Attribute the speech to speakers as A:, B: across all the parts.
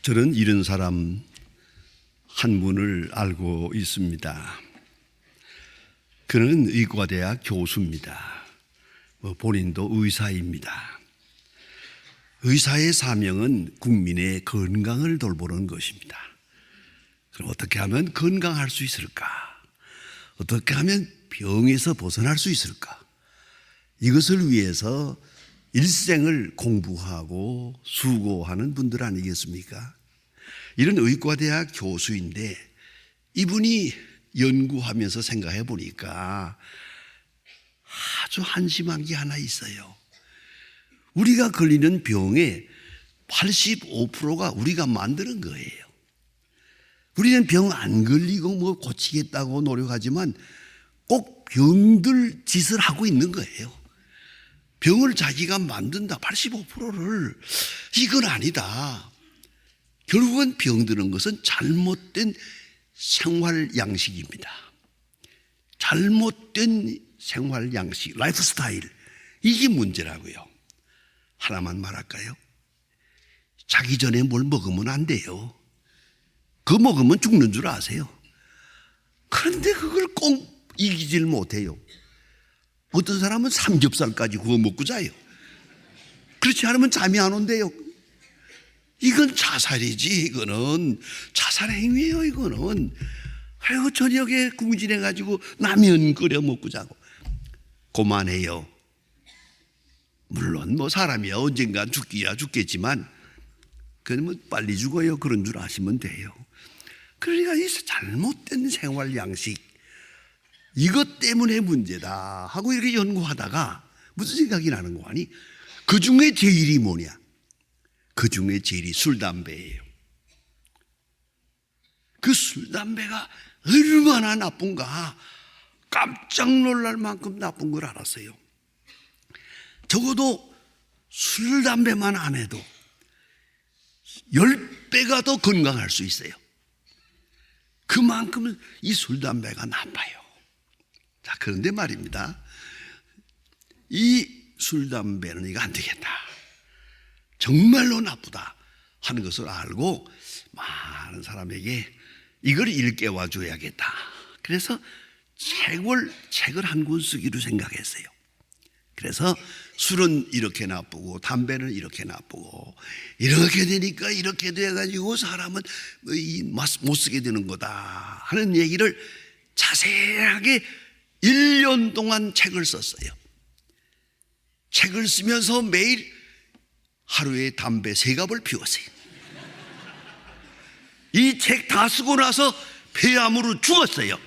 A: 저는 이런 사람 한 분을 알고 있습니다. 그는 의과대학 교수입니다. 본인도 의사입니다. 의사의 사명은 국민의 건강을 돌보는 것입니다. 그럼 어떻게 하면 건강할 수 있을까? 어떻게 하면 병에서 벗어날 수 있을까? 이것을 위해서 일생을 공부하고 수고하는 분들 아니겠습니까? 이런 의과대학 교수인데 이분이 연구하면서 생각해 보니까 아주 한심한 게 하나 있어요. 우리가 걸리는 병의 85%가 우리가 만드는 거예요. 우리는 병 안 걸리고 뭐 고치겠다고 노력하지만 꼭 병들 짓을 하고 있는 거예요. 병을 자기가 만든다 85%를 이건 아니다. 결국은 병드는 것은 잘못된 생활 양식입니다. 잘못된 생활 양식, 라이프 스타일, 이게 문제라고요. 하나만 말할까요? 자기 전에 뭘 먹으면 안 돼요. 그거 먹으면 죽는 줄 아세요. 그런데 그걸 꼭 이기질 못해요. 어떤 사람은 삼겹살까지 구워 먹고 자요. 그렇지 않으면 잠이 안 온대요. 이건 자살이지. 이거는 자살 행위예요. 이거는 아이고 저녁에 궁진해가지고 라면 끓여 먹고 자고. 그만해요. 물론 뭐 사람이 언젠가 죽기야 죽겠지만 그건 뭐 빨리 죽어요. 그런 줄 아시면 돼요. 그러니까 이 잘못된 생활 양식, 이것 때문에 문제다 하고 이렇게 연구하다가 무슨 생각이 나는 거 아니? 그 중에 제일이 뭐냐? 그 중에 제일이 술, 담배예요. 그 술, 담배가 얼마나 나쁜가 깜짝 놀랄 만큼 나쁜 걸 알았어요. 적어도 술, 담배만 안 해도 10배가 더 건강할 수 있어요. 그만큼 이 술, 담배가 나빠요. 자, 그런데 말입니다. 이 술, 담배는 이거 안 되겠다. 정말로 나쁘다 하는 것을 알고 많은 사람에게 이걸 일깨워 줘야겠다. 그래서 책을 한 권 쓰기로 생각했어요. 그래서 술은 이렇게 나쁘고 담배는 이렇게 나쁘고 이렇게 되니까 이렇게 돼가지고 사람은 못 쓰게 되는 거다 하는 얘기를 자세하게 1년 동안 책을 썼어요. 책을 쓰면서 매일 하루에 담배 3갑을 피웠어요. 이 책 다 쓰고 나서 폐암으로 죽었어요.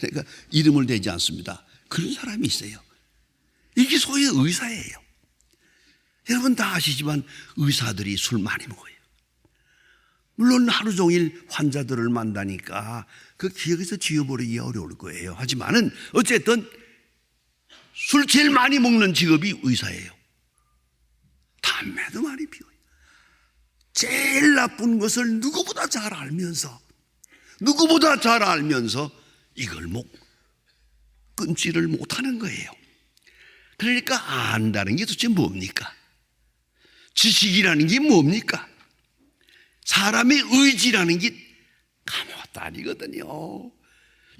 A: 그러니까 이름을 대지 않습니다. 그런 사람이 있어요. 이게 소위 의사예요. 여러분 다 아시지만 의사들이 술 많이 먹어요. 물론 하루 종일 환자들을 만나니까 그 기억에서 지워버리기 어려울 거예요. 하지만은 어쨌든 술 제일 많이 먹는 직업이 의사예요. 담배도 많이 피워요. 제일 나쁜 것을 누구보다 잘 알면서 이걸 끊지를 못하는 거예요. 그러니까 안다는 게 도대체 뭡니까? 지식이라는 게 뭡니까? 사람의 의지라는 게 아무것도 아니거든요.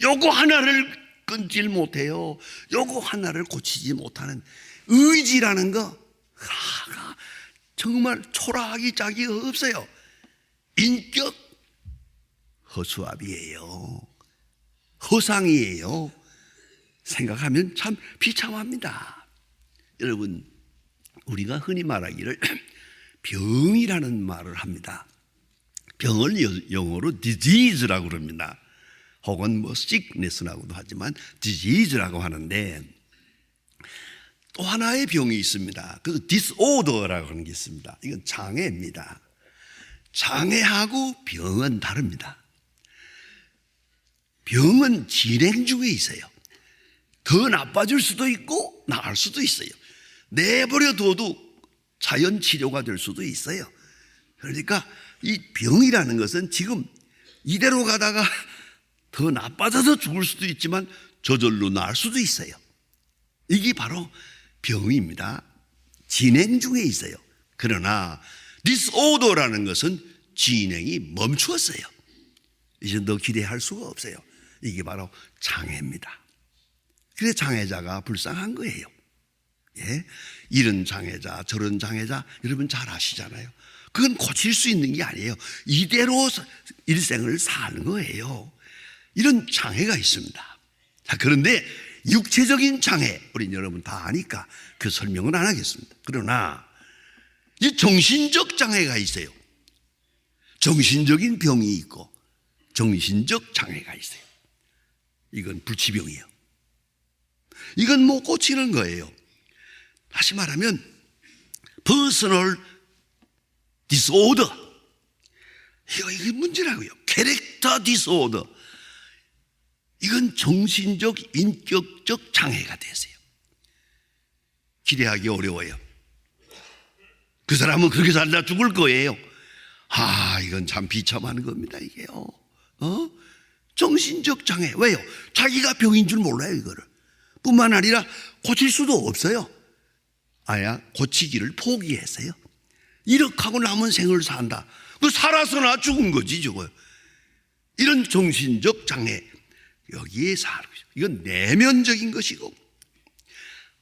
A: 요거 하나를 끊질 못해요. 요거 하나를 고치지 못하는 의지라는 거 정말 초라하기 짝이 없어요. 인격 허수아비예요. 허상이에요. 생각하면 참 비참합니다. 여러분, 우리가 흔히 말하기를 병이라는 말을 합니다. 병을 영어로 disease라고 그럽니다. 혹은 뭐 sickness라고도 하지만 disease라고 하는데 또 하나의 병이 있습니다. 그 disorder라고 하는 게 있습니다. 이건 장애입니다. 장애하고 병은 다릅니다. 병은 진행 중에 있어요. 더 나빠질 수도 있고 나을 수도 있어요. 내버려 둬도 자연 치료가 될 수도 있어요. 그러니까 이 병이라는 것은 지금 이대로 가다가 더 나빠져서 죽을 수도 있지만 저절로 나을 수도 있어요. 이게 바로 병입니다. 진행 중에 있어요. 그러나 disorder라는 것은 진행이 멈추었어요. 이제 더 기대할 수가 없어요. 이게 바로 장애입니다. 그래서 장애자가 불쌍한 거예요. 예? 이런 장애자 저런 장애자 여러분 잘 아시잖아요. 그건 고칠 수 있는 게 아니에요. 이대로 일생을 사는 거예요. 이런 장애가 있습니다. 자, 그런데 육체적인 장애 우리 여러분 다 아니까 그 설명은 안 하겠습니다. 그러나 이 정신적 장애가 있어요. 정신적인 병이 있고 정신적 장애가 있어요. 이건 불치병이에요. 이건 못 고치는 거예요. 다시 말하면 personal disorder. 이게 문제라고요. 캐릭터 디스오더. 이건 정신적 인격적 장애가 되세요. 기대하기 어려워요. 그 사람은 그렇게 살다 죽을 거예요. 이건 참 비참한 겁니다. 이게요. 정신적 장애. 왜요? 자기가 병인 줄 몰라요. 이거를. 뿐만 아니라 고칠 수도 없어요. 아야 고치기를 포기했어요. 이렇게 하고 남은 생을 산다. 그 살아서나 죽은 거지 저거. 이런 정신적 장애 여기에 살고 있어요. 이건 내면적인 것이고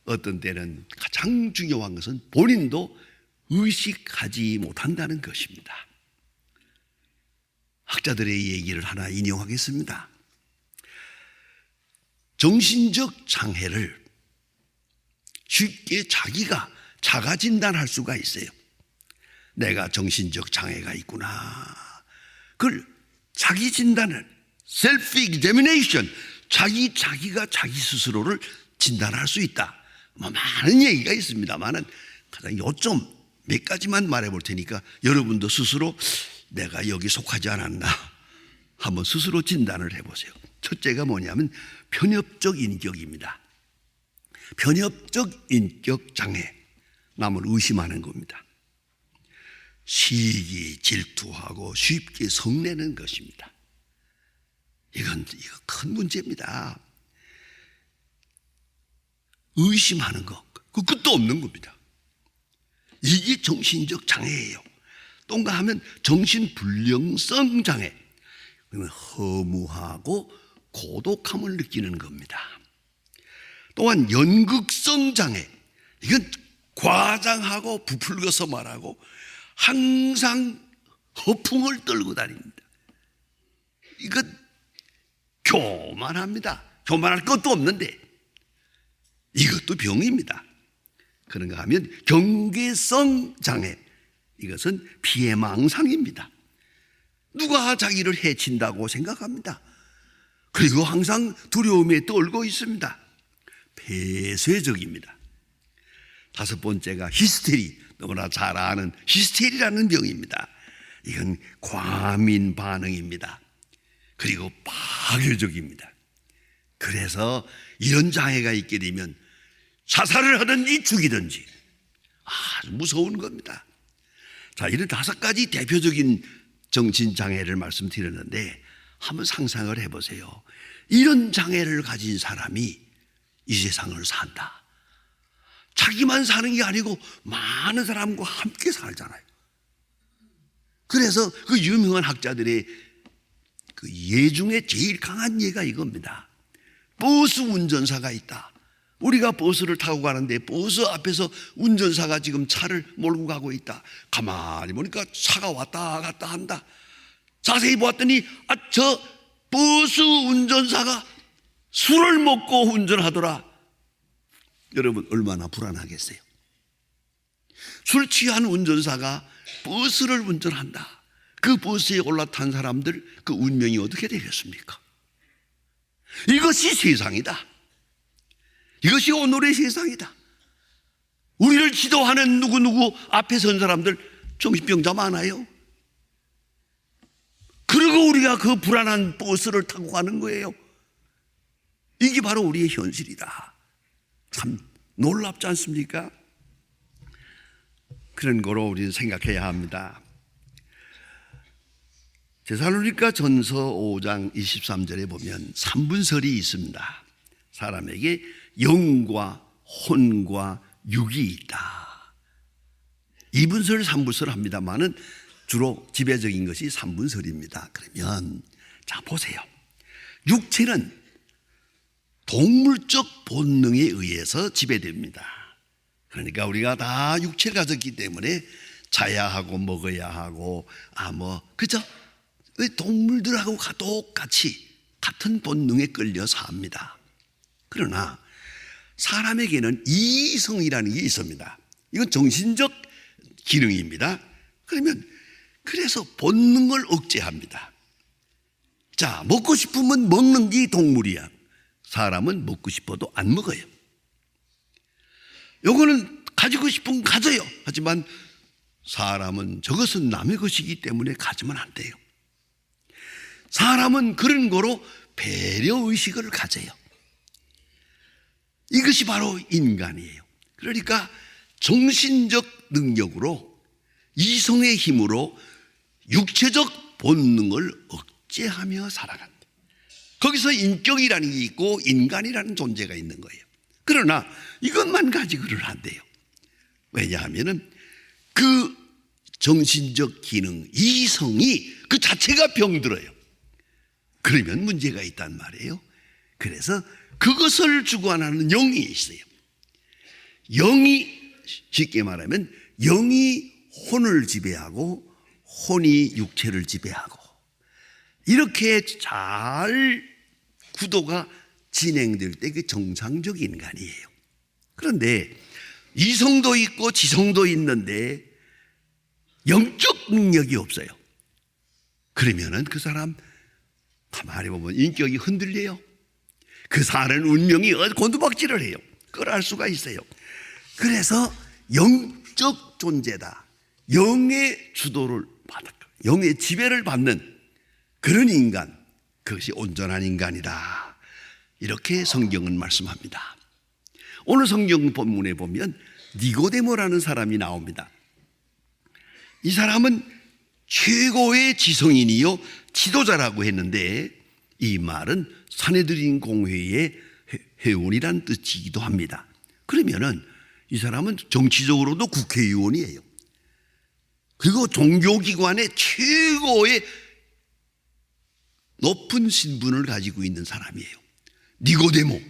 A: 어떤 때는 가장 중요한 것은 본인도 의식하지 못한다는 것입니다. 학자들의 얘기를 하나 인용하겠습니다. 정신적 장애를 쉽게 자기가 자가 진단할 수가 있어요. 내가 정신적 장애가 있구나. 그걸 자기 진단을 self examination 자기가 자기 스스로를 진단할 수 있다. 많은 얘기가 있습니다만은 가장 요점 몇 가지만 말해볼 테니까 여러분도 스스로 내가 여기 속하지 않았나 한번 스스로 진단을 해보세요. 첫째가 뭐냐면 편협적 인격입니다. 편협적 인격 장애, 남을 의심하는 겁니다. 시기, 질투하고 쉽게 성내는 것입니다. 이거 큰 문제입니다. 의심하는 것, 그 끝도 없는 겁니다. 이게 정신적 장애예요. 똥가 하면 정신불량성 장애, 그러면 허무하고 고독함을 느끼는 겁니다. 또한 연극성 장애, 이건 과장하고 부풀려서 말하고 항상 허풍을 떨고 다닙니다. 이건 교만합니다. 교만할 것도 없는데 이것도 병입니다. 그런가 하면 경계성 장애, 이것은 피해망상입니다. 누가 자기를 해친다고 생각합니다. 그리고 항상 두려움에 떨고 있습니다. 폐쇄적입니다. 다섯 번째가 히스테리, 너무나 잘 아는 히스테리라는 병입니다. 이건 과민 반응입니다. 그리고 파괴적입니다. 그래서 이런 장애가 있게 되면 자살을 하든지 죽이든지 아주 무서운 겁니다. 자, 이런 다섯 가지 대표적인 정신장애를 말씀드렸는데 한번 상상을 해보세요. 이런 장애를 가진 사람이 이 세상을 산다. 자기만 사는 게 아니고 많은 사람과 함께 살잖아요. 그래서 그 유명한 학자들의 그 예 중에 제일 강한 예가 이겁니다. 버스 운전사가 있다. 우리가 버스를 타고 가는데 버스 앞에서 운전사가 지금 차를 몰고 가고 있다. 가만히 보니까 차가 왔다 갔다 한다. 자세히 보았더니 저 버스 운전사가 술을 먹고 운전하더라. 여러분 얼마나 불안하겠어요. 술 취한 운전사가 버스를 운전한다. 그 버스에 올라탄 사람들 그 운명이 어떻게 되겠습니까? 이것이 세상이다. 이것이 오늘의 세상이다. 우리를 지도하는 누구누구 앞에 선 사람들 정신병자 많아요. 그리고 우리가 그 불안한 버스를 타고 가는 거예요. 이게 바로 우리의 현실이다. 참 놀랍지 않습니까? 그런 거로 우리는 생각해야 합니다. 데살로니가 전서 5장 23절에 보면 3분설이 있습니다. 사람에게 영과 혼과 육이 있다. 2분설 3분설 합니다만은 주로 지배적인 것이 삼분설입니다. 그러면 자 보세요. 육체는 동물적 본능에 의해서 지배됩니다. 그러니까 우리가 다 육체를 가졌기 때문에 자야 하고 먹어야 하고 그죠? 동물들하고 똑같이 같은 본능에 끌려 삽니다. 그러나 사람에게는 이성이라는 게 있습니다. 이건 정신적 기능입니다. 그래서 본능을 억제합니다. 자, 먹고 싶으면 먹는 게 동물이야. 사람은 먹고 싶어도 안 먹어요. 요거는 가지고 싶으면 가져요. 하지만 사람은 저것은 남의 것이기 때문에 가지면 안 돼요. 사람은 그런 거로 배려의식을 가져요. 이것이 바로 인간이에요. 그러니까 정신적 능력으로 이성의 힘으로 육체적 본능을 억제하며 살아간다. 거기서 인격이라는 게 있고 인간이라는 존재가 있는 거예요. 그러나 이것만 가지고는 안 돼요. 왜냐하면 그 정신적 기능, 이성이 그 자체가 병들어요. 그러면 문제가 있단 말이에요. 그래서 그것을 주관하는 영이 있어요. 영이, 쉽게 말하면 영이 혼을 지배하고 혼이 육체를 지배하고 이렇게 잘 구도가 진행될 때 그 정상적 인간이에요. 그런데 이성도 있고 지성도 있는데 영적 능력이 없어요. 그러면은 그 사람 가만히 보면 인격이 흔들려요. 그 사는 운명이 곤두박질을 해요. 그걸 알 수가 있어요. 그래서 영적 존재다. 영의 주도를 받아, 영의 지배를 받는 그런 인간, 그것이 온전한 인간이다. 이렇게 성경은 말씀합니다. 오늘 성경 본문에 보면 니고데모라는 사람이 나옵니다. 이 사람은 최고의 지성인이요 지도자라고 했는데 이 말은 산헤드린 공회의 회원이란 뜻이기도 합니다. 그러면은 이 사람은 정치적으로도 국회의원이에요. 그리고 종교기관의 최고의 높은 신분을 가지고 있는 사람이에요. 니고데모.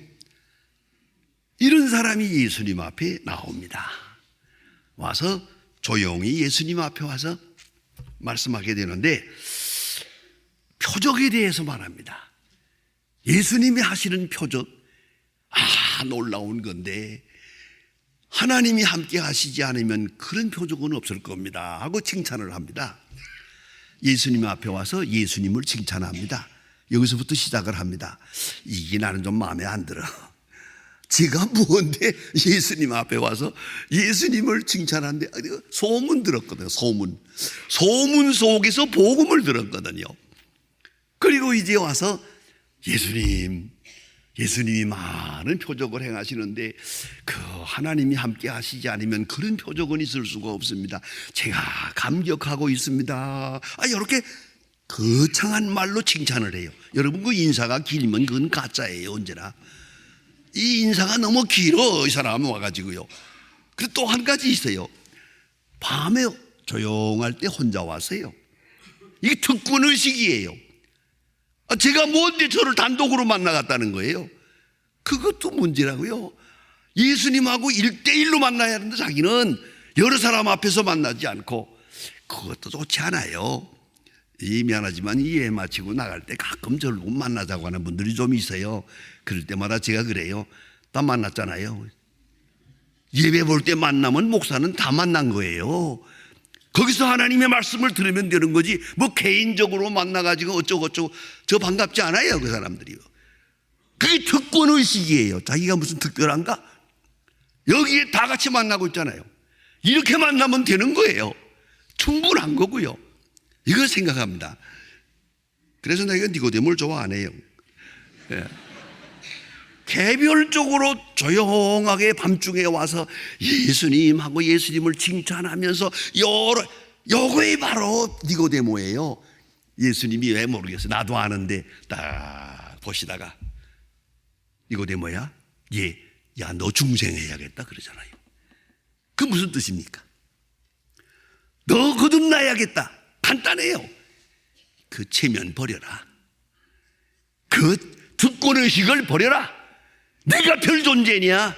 A: 이런 사람이 예수님 앞에 나옵니다. 와서 조용히 예수님 앞에 와서 말씀하게 되는데 표적에 대해서 말합니다. 예수님이 하시는 표적, 놀라운 건데 하나님이 함께 하시지 않으면 그런 표적은 없을 겁니다 하고 칭찬을 합니다. 예수님 앞에 와서 예수님을 칭찬합니다. 여기서부터 시작을 합니다. 이게 나는 좀 마음에 안 들어. 제가 뭔데 예수님 앞에 와서 예수님을 칭찬하는데 소문 들었거든요. 소문 속에서 복음을 들었거든요. 그리고 이제 와서 예수님이 많은 표적을 행하시는데 그 하나님이 함께 하시지 않으면 그런 표적은 있을 수가 없습니다. 제가 감격하고 있습니다. 이렇게 거창한 말로 칭찬을 해요. 여러분 그 인사가 길면 그건 가짜예요. 언제나 이 인사가 너무 길어. 이 사람 와가지고요. 그리고 또 한 가지 있어요. 밤에 조용할 때 혼자 왔어요. 이게 특권의식이에요. 제가 뭔데 저를 단독으로 만나갔다는 거예요. 그것도 문제라고요. 예수님하고 1대1로 만나야 하는데 자기는 여러 사람 앞에서 만나지 않고 그것도 좋지 않아요. 미안하지만 이해 마치고 나갈 때 가끔 저를 만나자고 하는 분들이 좀 있어요. 그럴 때마다 제가 그래요. 다 만났잖아요. 예배 볼 때 만나면 목사는 다 만난 거예요. 거기서 하나님의 말씀을 들으면 되는 거지 뭐 개인적으로 만나가지고 어쩌고저쩌고 저 반갑지 않아요. 그 사람들이요. 그게 특권의식이에요. 자기가 무슨 특별한가? 여기에 다 같이 만나고 있잖아요. 이렇게 만나면 되는 거예요. 충분한 거고요. 이걸 생각합니다. 그래서 내가 니고데모를 좋아 안 해요. 개별적으로 조용하게 밤중에 와서 예수님하고 예수님을 칭찬하면서 요거이 바로 니고데모예요. 예수님이 왜 모르겠어요. 나도 아는데 딱 보시다가 니고데모야? 예, 야 너 중생해야겠다 그러잖아요. 그 무슨 뜻입니까? 너 거듭나야겠다. 간단해요. 그 체면 버려라. 그 특권의식을 버려라. 내가 별 존재냐?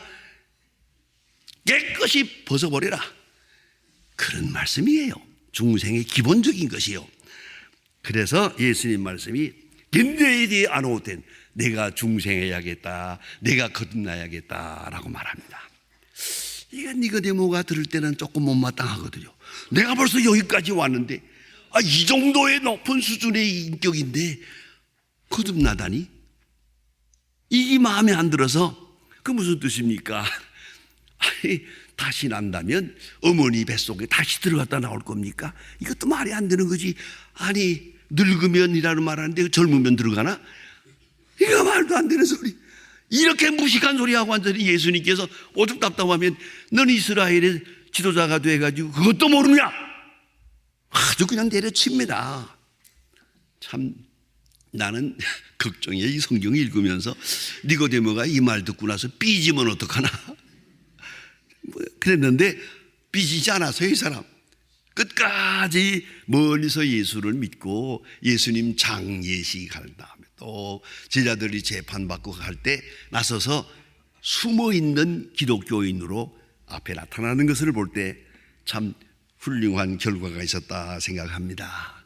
A: 깨끗이 벗어버려라. 그런 말씀이에요. 중생의 기본적인 것이요. 그래서 예수님 말씀이 겐네이디 아노텐, 내가 중생해야겠다, 내가 거듭나야겠다라고 말합니다. 이거 니고데모가 들을 때는 조금 못마땅하거든요. 내가 벌써 여기까지 왔는데 이 정도의 높은 수준의 인격인데 거듭나다니? 이게 마음에 안 들어서 그 무슨 뜻입니까? 아니, 다시 난다면 어머니 뱃속에 다시 들어갔다 나올 겁니까? 이것도 말이 안 되는 거지. 아니, 늙으면이라는 말 하는데 젊으면 들어가나? 이거 말도 안 되는 소리. 이렇게 무식한 소리하고 완전히 예수님께서 오죽 답답하면 넌 이스라엘의 지도자가 돼가지고 그것도 모르냐? 아주 그냥 내려칩니다. 참 나는 걱정이에요. 이 성경 읽으면서 니고데모가 이 말 듣고 나서 삐지면 어떡하나 그랬는데 삐지지 않았어요. 이 사람 끝까지 멀리서 예수를 믿고 예수님 장예식 할 다음에 또 제자들이 재판받고 갈 때 나서서 숨어있는 기독교인으로 앞에 나타나는 것을 볼 때 참 훌륭한 결과가 있었다 생각합니다.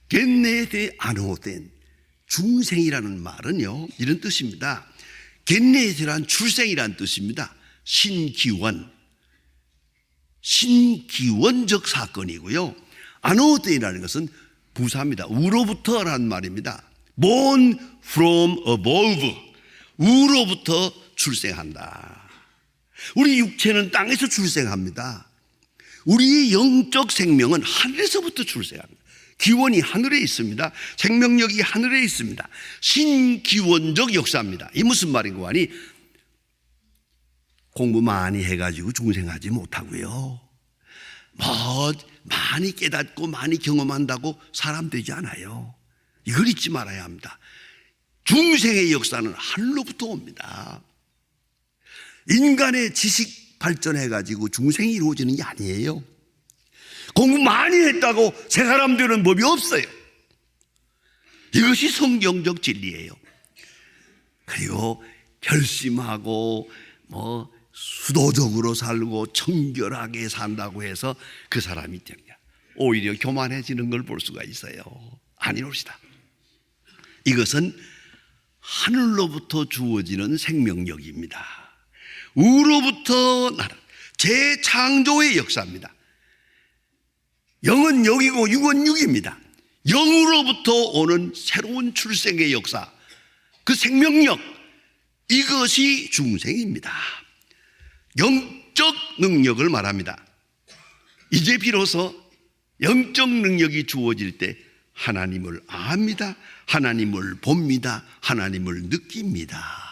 A: 겐네데 아노덴, 중생이라는 말은요 이런 뜻입니다. 겐네데란 출생이란 뜻입니다. 신기원적 사건이고요. 아노덴이라는 것은 부사입니다. 우로부터라는 말입니다. Born from above, 우로부터 출생한다. 우리 육체는 땅에서 출생합니다. 우리의 영적 생명은 하늘에서부터 출생합니다. 기원이 하늘에 있습니다. 생명력이 하늘에 있습니다. 신기원적 역사입니다. 이 무슨 말인고 하니 공부 많이 해가지고 중생하지 못하고요. 많이 깨닫고 많이 경험한다고 사람 되지 않아요. 이걸 잊지 말아야 합니다. 중생의 역사는 하늘로부터 옵니다. 인간의 지식 발전해가지고 중생이 이루어지는 게 아니에요. 공부 많이 했다고 새 사람 되는 법이 없어요. 이것이 성경적 진리예요. 그리고 결심하고 수도적으로 살고 청결하게 산다고 해서 그 사람이 되냐? 오히려 교만해지는 걸 볼 수가 있어요. 아니옵시다. 이것은 하늘로부터 주어지는 생명력입니다. 우로부터 나라, 재창조의 역사입니다. 영은 영이고 육은 육입니다. 영으로부터 오는 새로운 출생의 역사, 그 생명력, 이것이 중생입니다. 영적 능력을 말합니다. 이제 비로소 영적 능력이 주어질 때 하나님을 압니다. 하나님을 봅니다. 하나님을 느낍니다.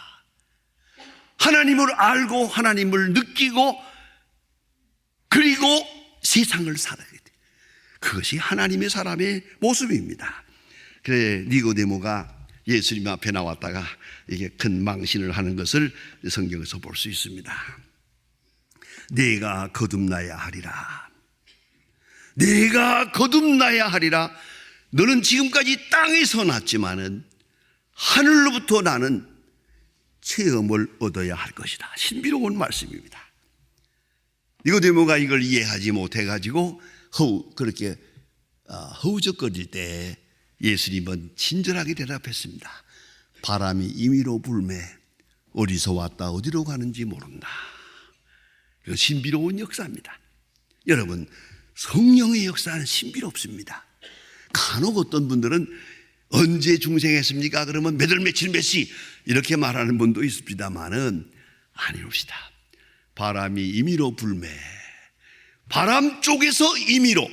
A: 하나님을 알고 하나님을 느끼고 그리고 세상을 살아야 돼. 그것이 하나님의 사람의 모습입니다. 그래 니고데모가 예수님 앞에 나왔다가 이게 큰 망신을 하는 것을 성경에서 볼 수 있습니다. 내가 거듭나야 하리라. 내가 거듭나야 하리라. 너는 지금까지 땅에서 났지만은 하늘로부터 나는 체험을 얻어야 할 것이다. 신비로운 말씀입니다. 니고데모가 이걸 이해하지 못해가지고 그렇게 허우적거릴 때 예수님은 친절하게 대답했습니다. 바람이 임의로 불매 어디서 왔다 어디로 가는지 모른다. 이건 신비로운 역사입니다. 여러분, 성령의 역사는 신비롭습니다. 간혹 어떤 분들은 언제 중생했습니까? 그러면 몇 월 며칠 몇 시 이렇게 말하는 분도 있습니다만은 아니옵시다. 바람이 임의로 불매, 바람 쪽에서 임의로,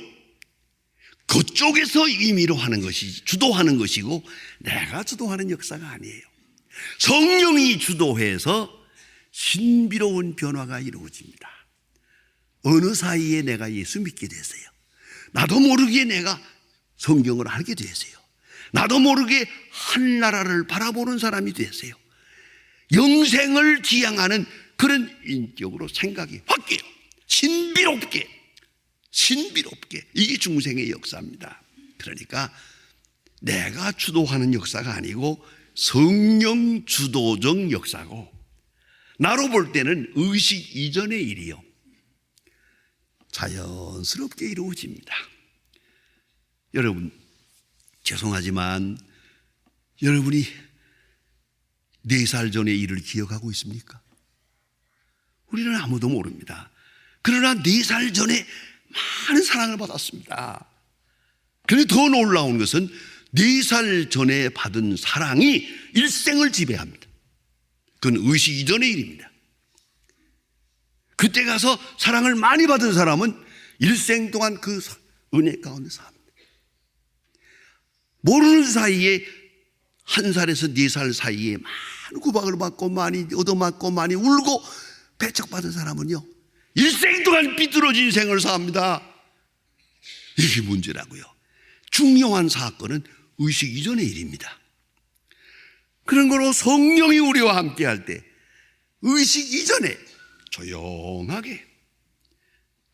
A: 그쪽에서 임의로 하는 것이 주도하는 것이고 내가 주도하는 역사가 아니에요. 성령이 주도해서 신비로운 변화가 이루어집니다. 어느 사이에 내가 예수 믿게 됐어요. 나도 모르게 내가 성경을 알게 됐어요. 나도 모르게 한나라를 바라보는 사람이 됐어요. 영생을 지향하는 그런 인격으로 생각이 바뀌어요. 신비롭게 이게 중생의 역사입니다. 그러니까 내가 주도하는 역사가 아니고 성령 주도적 역사고, 나로 볼 때는 의식 이전의 일이요, 자연스럽게 이루어집니다. 여러분, 죄송하지만 여러분이 4살 전의 일을 기억하고 있습니까? 우리는 아무도 모릅니다. 그러나 4살 전에 많은 사랑을 받았습니다. 그런데 더 놀라운 것은 4살 전에 받은 사랑이 일생을 지배합니다. 그건 의식 이전의 일입니다. 그때 가서 사랑을 많이 받은 사람은 일생 동안 그 은혜 가운데 삽니다. 모르는 사이에 1살에서 4살 사이에 많은 구박을 받고 많이 얻어맞고 많이 울고 배척받은 사람은요, 일생 동안 삐뚤어진 생을 삽니다. 이게 문제라고요. 중요한 사건은 의식 이전의 일입니다. 그런 거로 성령이 우리와 함께 할 때 의식 이전에 조용하게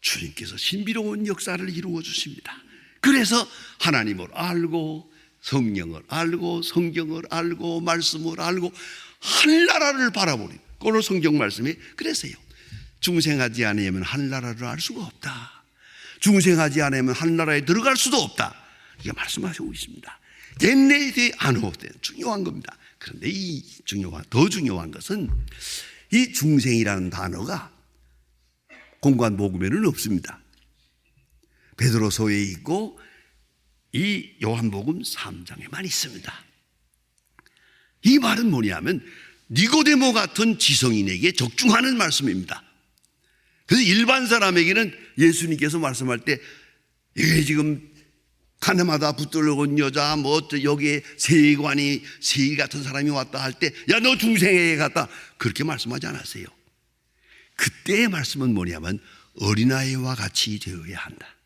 A: 주님께서 신비로운 역사를 이루어 주십니다. 그래서 하나님을 알고 성령을 알고 성경을 알고 말씀을 알고 하늘나라를 바라보니, 오늘 성경 말씀에 그랬어요. 중생하지 않으면 하늘나라를 알 수가 없다. 중생하지 않으면 하늘나라에 들어갈 수도 없다. 이게 말씀하시고 있습니다. 겟네이드 아노, 중요한 겁니다. 그런데 더 중요한 것은 이 중생이라는 단어가 공관 복음에는 없습니다. 베드로서에 있고 이 요한복음 3장에만 있습니다. 이 말은 뭐냐면 니고데모 같은 지성인에게 적중하는 말씀입니다. 그래서 일반 사람에게는 예수님께서 말씀할 때 이게 지금 가나마다 붙들려온 여자, 여기에 세관이 세일 같은 사람이 왔다 할 때, 야, 너 중생에게 갔다, 그렇게 말씀하지 않았어요. 그때의 말씀은 뭐냐면 어린아이와 같이 되어야 한다.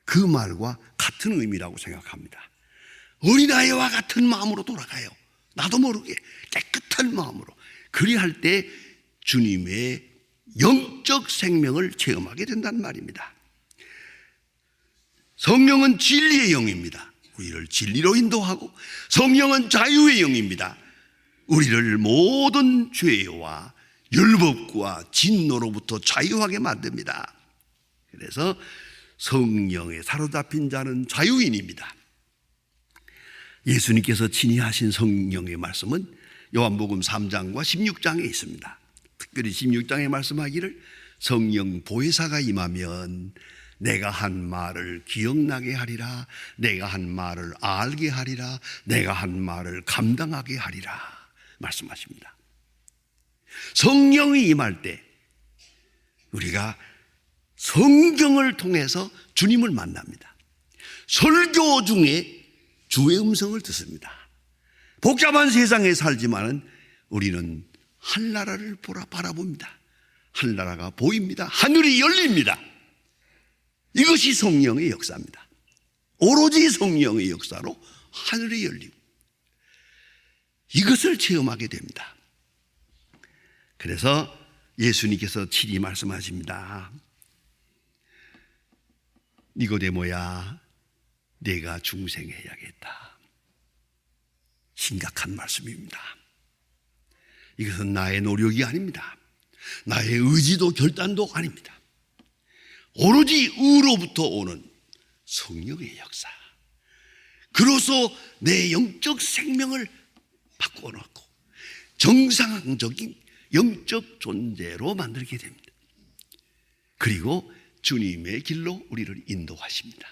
A: 그 말과 같은 의미라고 생각합니다. 어린아이와 같은 마음으로 돌아가요. 나도 모르게 깨끗한 마음으로. 그리할 때 주님의 영적 생명을 체험하게 된다는 말입니다. 성령은 진리의 영입니다. 우리를 진리로 인도하고, 성령은 자유의 영입니다. 우리를 모든 죄와 율법과 진노로부터 자유하게 만듭니다. 그래서 성령에 사로잡힌 자는 자유인입니다. 예수님께서 친히 하신 성령의 말씀은 요한복음 3장과 16장에 있습니다. 특별히 16장에 말씀하기를 성령 보혜사가 임하면 내가 한 말을 기억나게 하리라, 내가 한 말을 알게 하리라, 내가 한 말을 감당하게 하리라 말씀하십니다. 성령이 임할 때 우리가 성경을 통해서 주님을 만납니다. 설교 중에 주의 음성을 듣습니다. 복잡한 세상에 살지만은 우리는 하늘나라를 바라봅니다. 하늘나라가 보입니다. 하늘이 열립니다. 이것이 성령의 역사입니다. 오로지 성령의 역사로 하늘이 열리고 이것을 체험하게 됩니다. 그래서 예수님께서 친히 말씀하십니다. 니고데모야, 내가 중생해야겠다. 심각한 말씀입니다. 이것은 나의 노력이 아닙니다. 나의 의지도 결단도 아닙니다. 오로지 의로부터 오는 성령의 역사. 그로서 내 영적 생명을 바꿔놓고 정상적인 영적 존재로 만들게 됩니다. 그리고 주님의 길로 우리를 인도하십니다.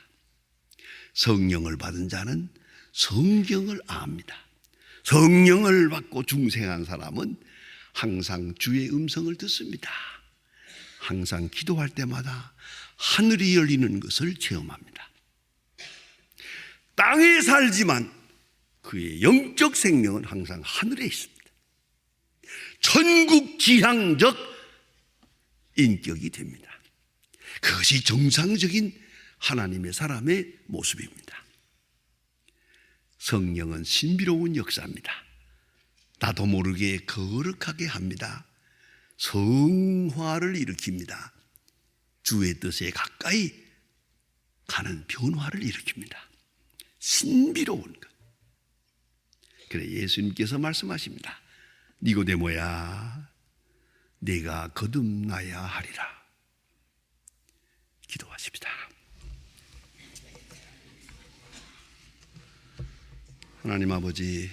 A: 성령을 받은 자는 성경을 압니다. 성령을 받고 중생한 사람은 항상 주의 음성을 듣습니다. 항상 기도할 때마다 하늘이 열리는 것을 체험합니다. 땅에 살지만 그의 영적 생명은 항상 하늘에 있습니다. 천국 지향적 인격이 됩니다. 그것이 정상적인 하나님의 사람의 모습입니다. 성령은 신비로운 역사입니다. 나도 모르게 거룩하게 합니다. 성화를 일으킵니다. 주의 뜻에 가까이 가는 변화를 일으킵니다. 신비로운 것. 그래 예수님께서 말씀하십니다. 니고데모야, 네가 거듭나야 하리라. 기도하십니다. 하나님 아버지,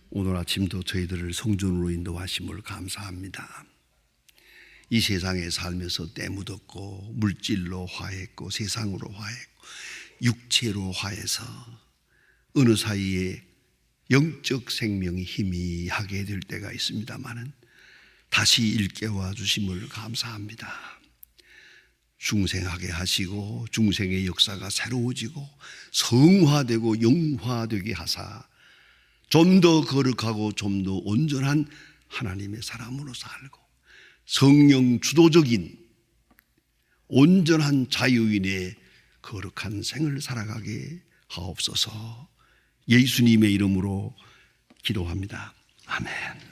A: 오늘 아침도 저희들을 성전으로 인도하심을 감사합니다. 이 세상에 살면서 때 묻었고 물질로 화했고 세상으로 화했고 육체로 화해서 어느 사이에 영적 생명이 희미하게 될 때가 있습니다마는 다시 일깨워 주심을 감사합니다. 중생하게 하시고 중생의 역사가 새로워지고 성화되고 영화되게 하사 좀 더 거룩하고 좀 더 온전한 하나님의 사람으로 살고 성령 주도적인 온전한 자유인의 거룩한 생을 살아가게 하옵소서. 예수님의 이름으로 기도합니다. 아멘.